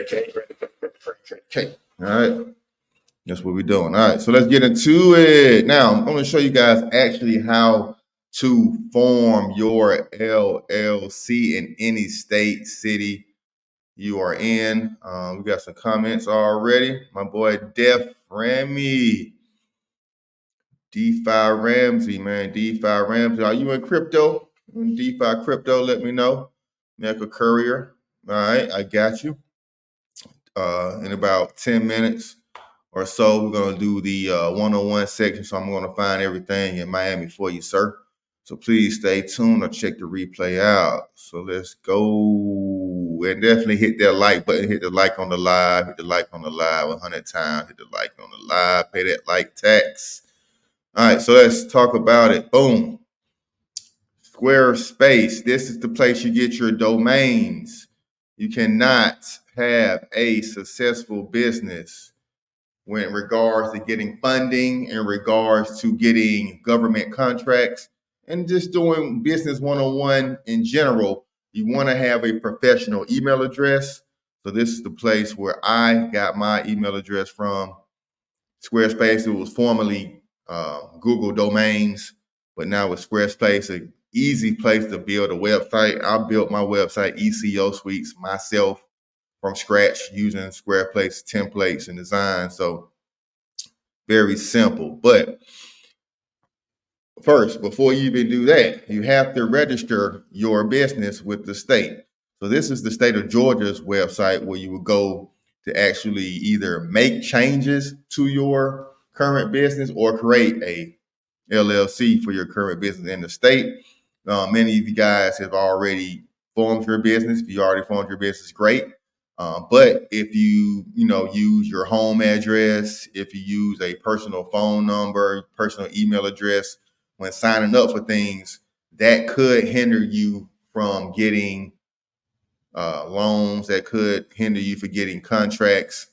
Okay, all right. That's what we're doing. All right, so let's get into it. Now, I'm going to show you guys actually how to form your LLC in any state, city you are in. We got some comments already. My boy Def Ramsey, DeFi Ramsey, man. DeFi Ramsey. Are you in crypto? In DeFi crypto, let me know. Medical Courier. All right, I got you. In about 10 minutes or so, we're going to do the one-on-one section. So I'm going to find everything in Miami for you, sir. So please stay tuned or check the replay out. So let's go. And definitely hit that like button. Hit the like on the live. Hit the like on the live 100 times. Hit the like on the live. Pay that like tax. All right, so let's talk about it. Boom. Squarespace. This is the place you get your domains. You cannot have a successful business when in regards to getting funding, in regards to getting government contracts, and just doing business one-on-one in general. You want to have a professional email address. So this is the place where I got my email address from. Squarespace, it was formerly Google Domains, but now with Squarespace, an easy place to build a website. I built my website, ECO Suites, myself from scratch using Squarespace templates and design. So very simple. But first, before you even do that, you have to register your business with the state. So this is the state of Georgia's website where you would go to actually either make changes to your current business or create a LLC for your current business in the state. Many of you guys have already formed your business. If you already formed your business, great. But if you use your home address, if you use a personal phone number, personal email address when signing up for things, that could hinder you from getting loans. That could hinder you from getting contracts,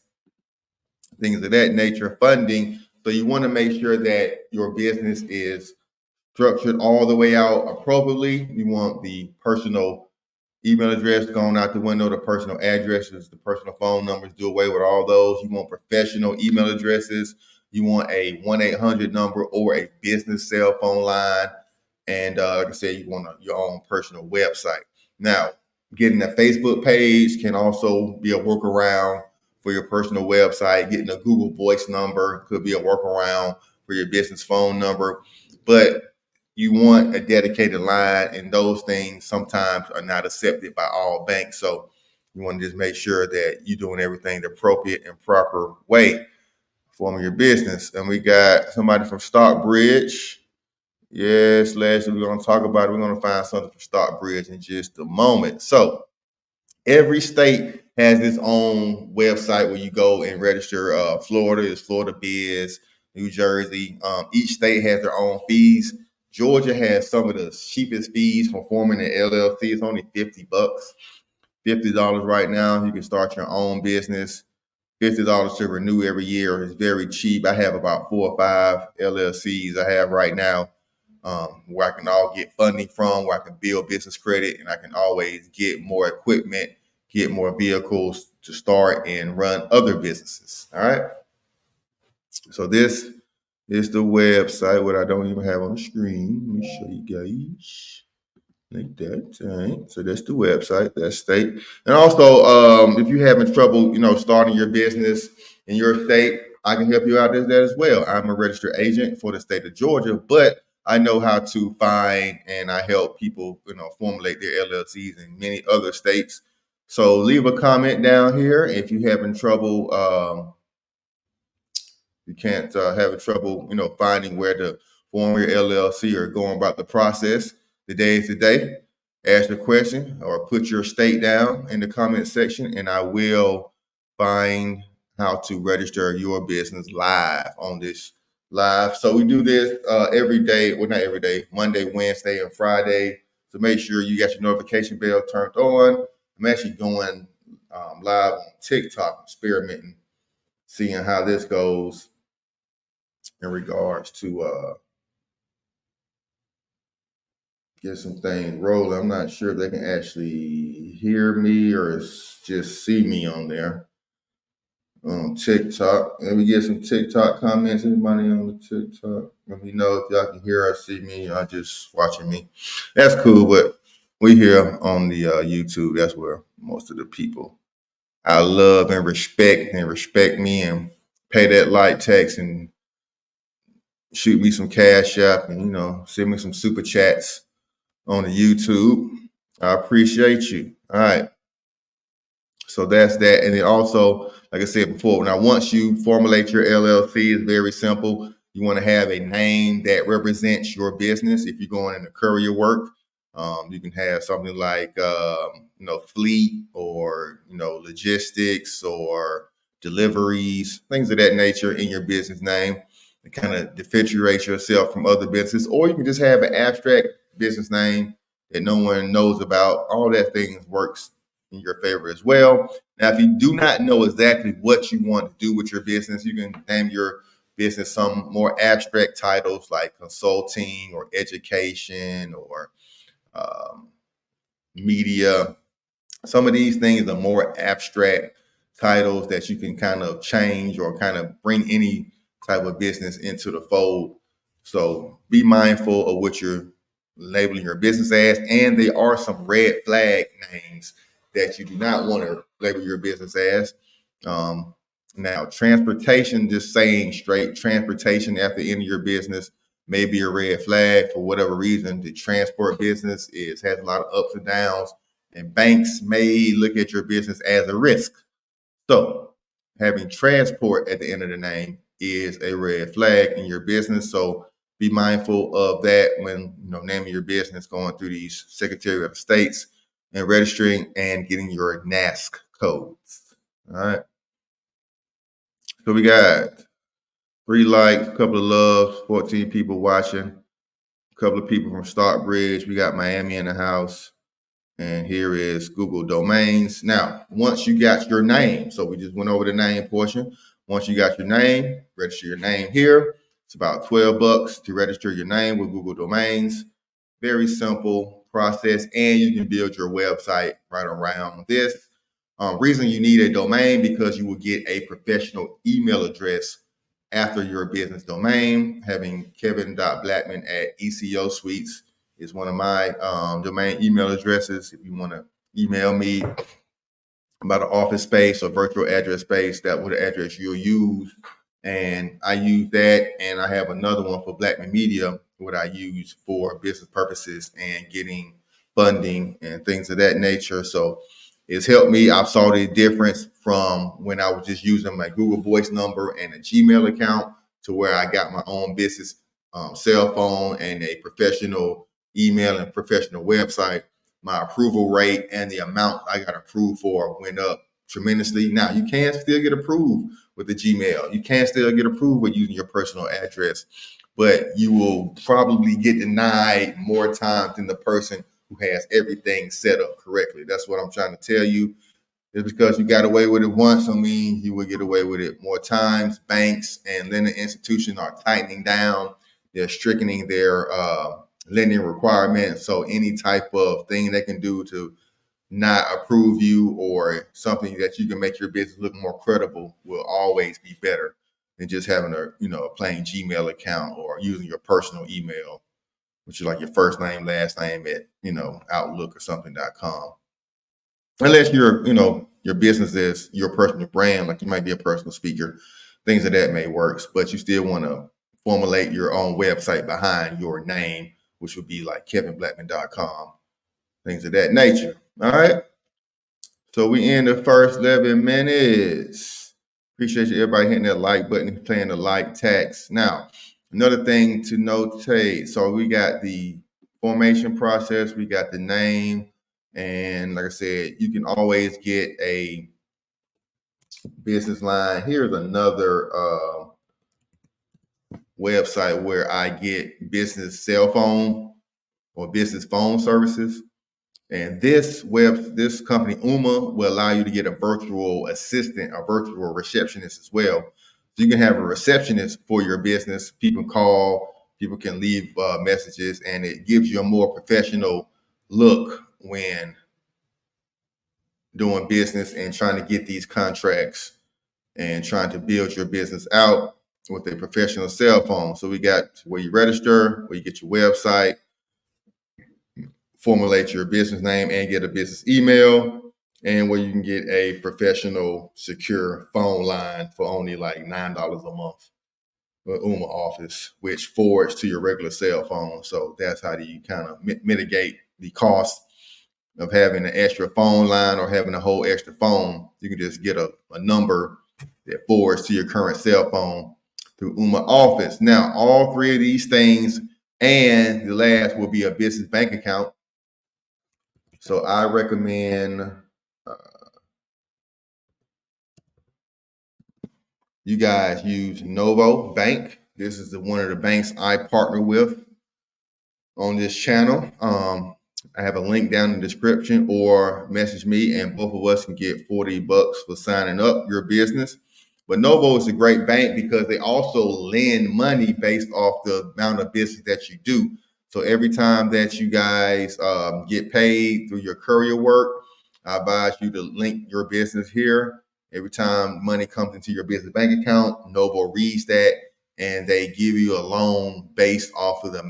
things of that nature, funding. So you want to make sure that your business is structured all the way out appropriately. You want the personal email address going out the window, the personal addresses, the personal phone numbers, do away with all those. You want professional email addresses. You want a 1-800 number or a business cell phone line. And like I said, you want your own personal website. Now, getting a Facebook page can also be a workaround for your personal website. Getting a Google Voice number could be a workaround for your business phone number. But you want a dedicated line, and those things sometimes are not accepted by all banks. So you want to just make sure that you're doing everything the appropriate and proper way forming your business. And we got somebody from Stockbridge. Yes, Leslie, we're going to talk about it. We're going to find something from Stockbridge in just a moment. So every state has its own website where you go and register. Florida is Florida Biz, New Jersey. Each state has their own fees. Georgia has some of the cheapest fees for forming an LLC. It's only $50, $50 right now. You can start your own business. $50 to renew every year is very cheap. I have about 4 or 5 LLCs I have right now, where I can all get funding from, where I can build business credit, and I can always get more equipment, get more vehicles to start and run other businesses. All right. So this is the website, what I don't even have on the screen. Let me show you guys. Like that. All right. So that's the website, that state. And also, if you're having trouble, starting your business in your state, I can help you out with that as well. I'm a registered agent for the state of Georgia, but I know how to find and I help people, formulate their LLCs in many other states. So leave a comment down here if you're having trouble. You can't having trouble, finding where to form your LLC or going about the process. Today is the day. Ask a question or put your state down in the comment section, and I will find how to register your business live on this live. So we do this every day. Well, not every day. Monday, Wednesday, and Friday. So make sure you got your notification bell turned on. I'm actually going live on TikTok, experimenting, seeing how this goes in regards to get some things rolling. I'm not sure if they can actually hear me or just see me on there. On TikTok. Let me get some TikTok comments. Anybody on the TikTok? Let me know if y'all can hear or see me. Y'all just watching me. That's cool, but we here on the YouTube. That's where most of the people I love and respect me and pay that light tax and shoot me some cash app and send me some super chats on the YouTube. I appreciate you. All right. So that's that. And then also, like I said before, now once you formulate your LLC, it's very simple. You want to have a name that represents your business. If you're going into courier work, you can have something like fleet or logistics or deliveries, things of that nature in your business name to kind of differentiate yourself from other businesses. Or you can just have an abstract business name that no one knows about. All that thing works in your favor as well. Now, if you do not know exactly what you want to do with your business, you can name your business some more abstract titles like consulting or education or um, media. Some of these things are more abstract titles that you can kind of change or kind of bring any type of business into the fold. So be mindful of what you're labeling your business as. And there are some red flag names that you do not want to label your business as. Now, transportation, just saying straight transportation at the end of your business may be a red flag for whatever reason. The transport business has a lot of ups and downs, and banks may look at your business as a risk. So having transport at the end of the name is a red flag in your business. So be mindful of that when naming your business, going through these Secretary of States and registering and getting your NASC codes. All right. So we got 3 likes, a couple of loves, 14 people watching, a couple of people from Stockbridge. We got Miami in the house. And here is Google Domains. Now, once you got your name, so we just went over the name portion. Once you got your name, register your name here. It's about $12 to register your name with Google Domains. Very simple process, and you can build your website right around this. Reason you need a domain because you will get a professional email address after your business domain. Having kevin.blackman@ECO Suites is one of my domain email addresses. If you want to email me about an office space or virtual address space, that would address you'll use. And I use that, and I have another one for Blackman Media, what I use for business purposes and getting funding and things of that nature. So it's helped me. I've saw the difference from when I was just using my Google Voice number and a Gmail account to where I got my own business cell phone and a professional email and professional website. My approval rate and the amount I got approved for went up tremendously. Now, you can still get approved with the Gmail. You can still get approved with using your personal address, but you will probably get denied more times than the person who has everything set up correctly. That's what I'm trying to tell you. Just because you got away with it once, I mean, you will get away with it more times. Banks and lending institutions are tightening down. They're strictening their lending requirements. So any type of thing they can do to not approve you or something that you can make your business look more credible will always be better than just having a plain Gmail account or using your personal email, which is like your first name, last name at Outlook or something.com. Unless your business is your personal brand, like you might be a personal speaker, things of that may work, but you still want to formulate your own website behind your name, which would be like kevinblackman.com, things of that nature. All right. So we end the first 11 minutes. Appreciate you everybody hitting that like button, playing the like tax. Now, another thing to notate. So we got the formation process, we got the name, and like I said, you can always get a business line. Here's another website where I get business cell phone or business phone services. And this company, UMA, will allow you to get a virtual assistant, a virtual receptionist as well. So you can have a receptionist for your business. People call People can leave messages, and it gives you a more professional look when doing business and trying to get these contracts and trying to build your business out with a professional cell phone. So we got where you register, where you get your website, formulate your business name and get a business email, and where you can get a professional secure phone line for only like $9 a month with Uma Office, which forwards to your regular cell phone. So that's how you kind of mitigate the cost of having an extra phone line or having a whole extra phone. You can just get a number that forwards to your current cell phone through Uma Office. Now, all three of these things and the last will be a business bank account. So I recommend you guys use Novo Bank. This is one of the banks I partner with on this channel. I have a link down in the description, or message me and both of us can get $40 for signing up your business. But Novo is a great bank because they also lend money based off the amount of business that you do. So every time that you guys get paid through your courier work, I advise you to link your business here. Every time money comes into your business bank account, Novo reads that and they give you a loan based off of the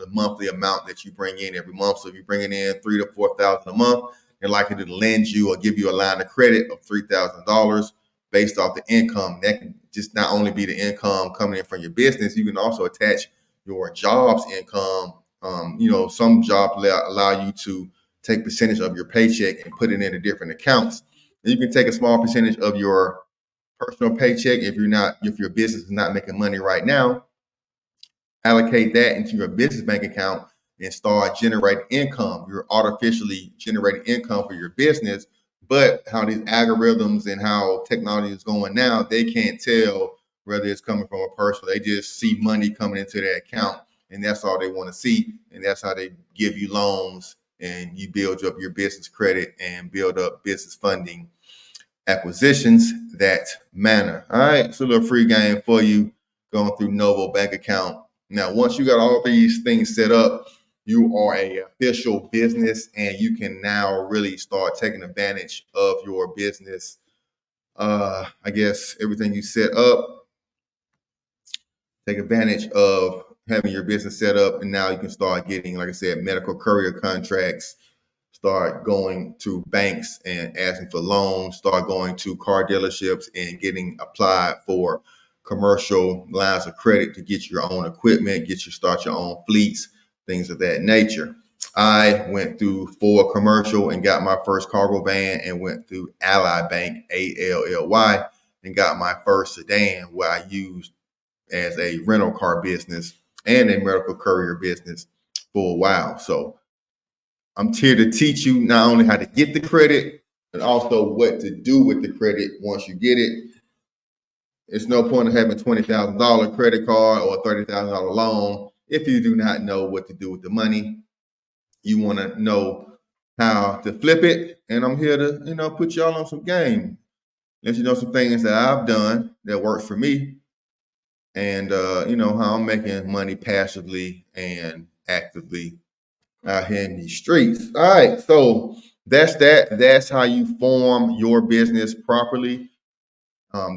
monthly amount that you bring in every month. So if you're bringing in $3,000 to $4,000 a month, they're likely to lend you or give you a line of credit of $3,000 based off the income. That can just not only be the income coming in from your business, you can also attach your job's income. Some jobs allow you to take percentage of your paycheck and put it into different accounts. And you can take a small percentage of your personal paycheck if your business is not making money right now, allocate that into your business bank account and start generating income. You're artificially generating income for your business, but how these algorithms and how technology is going now, they can't tell whether it's coming from a person. They just see money coming into their account, and that's all they want to see. And that's how they give you loans, and you build up your business credit and build up business funding acquisitions that manner. All right, so a little free game for you going through Novo bank account. Now, once you got all these things set up, you are a official business, and you can now really start taking advantage of your business. I guess everything you set up, take advantage of having your business set up, and now you can start getting, like I said, medical courier contracts. Start going to banks and asking for loans, start going to car dealerships and getting applied for commercial lines of credit to get your own equipment, start your own fleets, things of that nature. I went through Ford Commercial and got my first cargo van, and went through Ally Bank, ALLY, and got my first sedan, where I used as a rental car business and a medical courier business for a while. So I'm here to teach you not only how to get the credit, but also what to do with the credit once you get it. It's no point in having $20,000 credit card or a $30,000 loan if you do not know what to do with the money. You want to know how to flip it, and I'm here to put y'all on some game, let you know some things that I've done that works for me, and how I'm making money passively and actively out here in these streets. All right, so that's that. That's how you form your business properly.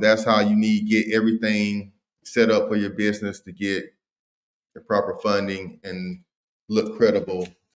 That's how you get everything set up for your business to get the proper funding and look credible